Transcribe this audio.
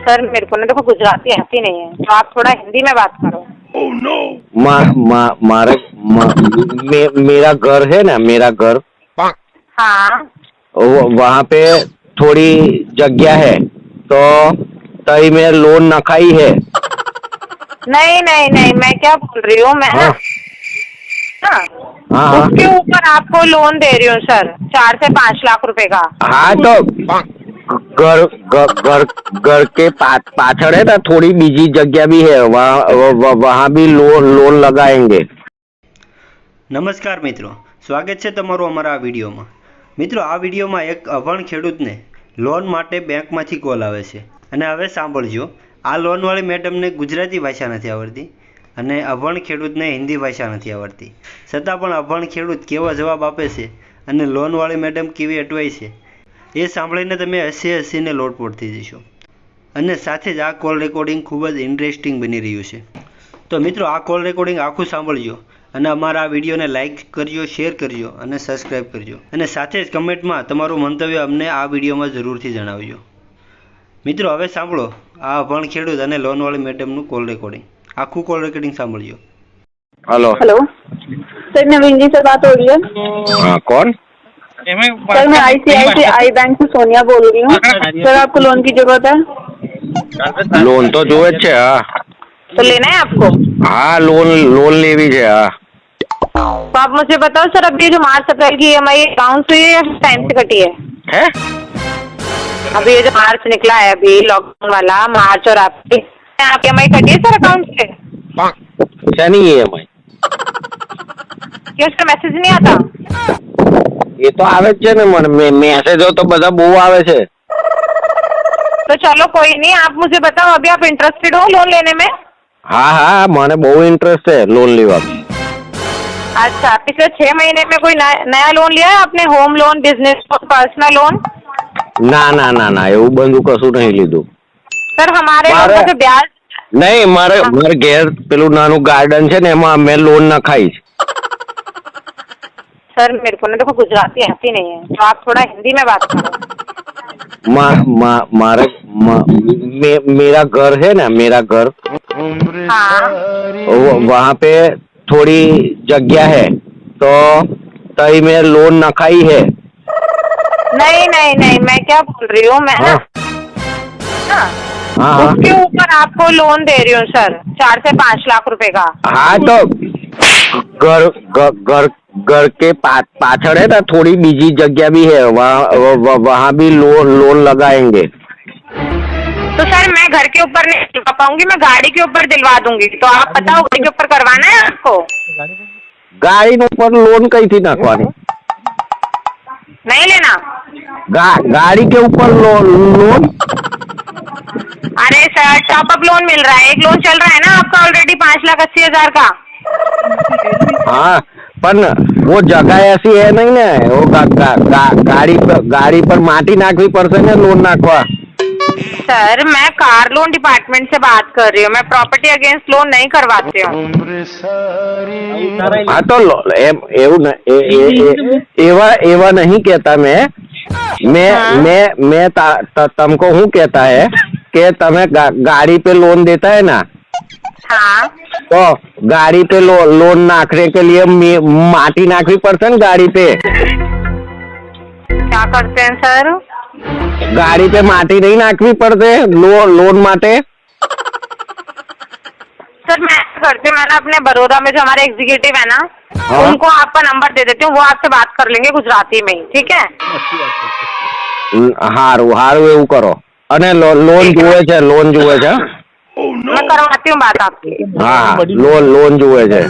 Sir मेरे को ना देखो गुजराती आती नहीं है, तो आप थोड़ा हिंदी में बात करो। Oh no! मेरा घर है ना, मेरा घर हाँ वहाँ पे थोड़ी जगह है, तो तई में लोन नखाई है। नहीं नहीं नहीं, मैं क्या बोल रही हूँ, मैं ना हाँ उसके ऊपर आपको लोन दे रही हूँ सर, 4 से 5 लाख रुपए का। हाँ, तो घर घर घर के पाछड़ है ना, थोड़ी बीजी जगह भी है, वहाँ भी लोन लगाएंगे। नमस्कार मित्रों, स्वागत है तमारू अमरा आ विडियो में। मित्रों, आ विडियो में एक अभण खेडूत ने लोन माटे बैंक में कॉल आवे छे अने हवे सांभळजो। आ लोन वाली मैडम ने गुजराती भाषा नहीं आवड़ती अने अभण खेडूत ने हिंदी भाषा नहीं आवड़ती, छतां पण अभण खेडूत केवा जवाब आपे छे अने लोन वाली मैडम केवी अटवाय छे ए सांभळीने तमे हसी लोटपोट थई जशो। अने साथे ज आ कॉल रेकॉर्डिंग खूब ज इंटरेस्टिंग बनी रह्युं छे। तो मित्रों, आ कॉल रेकॉर्डिंग आखुं सांभळजो અને અમારા આ વિડીયોને લાઇક કરજો, શેર કરજો અને સબસ્ક્રાઇબ કરજો, અને સાથે જ કમેન્ટમાં તમારું મંતવ્ય અમને આ વિડીયોમાં જરૂરથી જણાવજો। મિત્રો, હવે સાંભળો આ અભણ ખેડૂત અને લોનવાળી મેડમનું કોલ રેકોર્ડિંગ, આખું કોલ રેકોર્ડિંગ સાંભળજો। हेलो हेलो सर, नवीन जी से बात हो रही है? हाँ, कौन? सर मैं ICICI बैंक से सोनिया बोल रही हूँ। सर आपको लोन की जरूरत है? लोन तो जो है, हाँ तो लेना है आपको? हाँ, लोन लेवी है। हाँ, तो आप मुझे बताओ सर, अभी जो मार्च अप्रैल की EMI अकाउंट हुई है या टाइम से कटी है? अभी ये जो मार्च निकला है, अभी लॉकडाउन वाला मार्च, और आपकी EMI कटी है सर अकाउंट से? क्या नहीं है EMI? क्यों, उसका मैसेज नहीं आता? ये तो आवे छे ने, मन मैसेज तो बधा बहु आवे छे। तो चलो कोई नहीं, आप मुझे बताओ अभी आप इंटरेस्टेड हो लोन लेने में? हाँ हाँ, मने बहु इंटरेस्ट है लोन लेवा में। अच्छा, पिछले 6 महीने में कोई नया लोन लिया है आपने? Home loan, business loan, personal loan? ना ना ना ना, એવું બધું કશું નહીં લીધું सर हमारे लोगों से ब्याज नहीं। मारे ઘેર પેલું નાનું ગાર્ડન છે ને, એમાં અમે લોન નખાઈ। सर मेरे को ना देखो गुजराती आती नहीं है, तो आप थोड़ा हिंदी में बात करो। मेरा घर है ना, मेरा घर हाँ वहाँ पे थोड़ी जगह है, तो तई में लोन नखाई है। नहीं नहीं नहीं, मैं क्या बोल रही हूँ, मैं ना हाँ उसके ऊपर आपको लोन दे रही हूँ सर, 4 से 5 लाख रुपए का। हाँ, तो घर के पाछड़ है ना, थोड़ी बीजी जगह भी है, वहाँ भी लोन लगाएंगे। तो सर मैं घर के ऊपर नहीं दिलवा पाऊंगी, मैं गाड़ी के ऊपर दिलवा दूंगी। तो आप बताओ गाड़ी के ऊपर करवाना है आपको? गाड़ी ऊपर लोन कई थी नाखवानी? नहीं लेना? गाड़ी के ऊपर लोन? अरे सर, टॉप अप लोन मिल रहा है, एक लोन चल रहा है ना आपका ऑलरेडी 5,80,000 का। हाँ, पर वो जगह ऐसी है नहीं ना, वो गाड़ी पर माटी नाखवी पड़से ने लोन नाखवा। सर मैं कार लोन डिपार्टमेंट से बात कर रही हूँ, मैं प्रॉपर्टी अगेंस्ट लोन नहीं करवाती हूँ। हाँ, तो एवा नहीं कहता मैं तुमको हूँ कहता है कि तमें गाड़ी पे लोन देता है ना, हाँ, तो गाड़ी पे लोन नाखने के लिए माटी नाखवी पड़ता है गाड़ी पे। क्या करते हैं सर? गाड़ी पे माटी नहीं नाखवी पड़ते लोन माटे। सर मैं करती हूँ, मैं ना अपने बड़ौदा में जो हमारे एग्जीक्यूटिव है ना, हाँ? उनको आपका नंबर दे देती हूँ, वो आपसे बात कर लेंगे गुजराती में ही, ठीक है? हारू हारू एवं करो। अने लोन जुए छे, लोन जुए छे। मैं करवाती हूँ बात आपकी। हाँ, लोन जुए छे।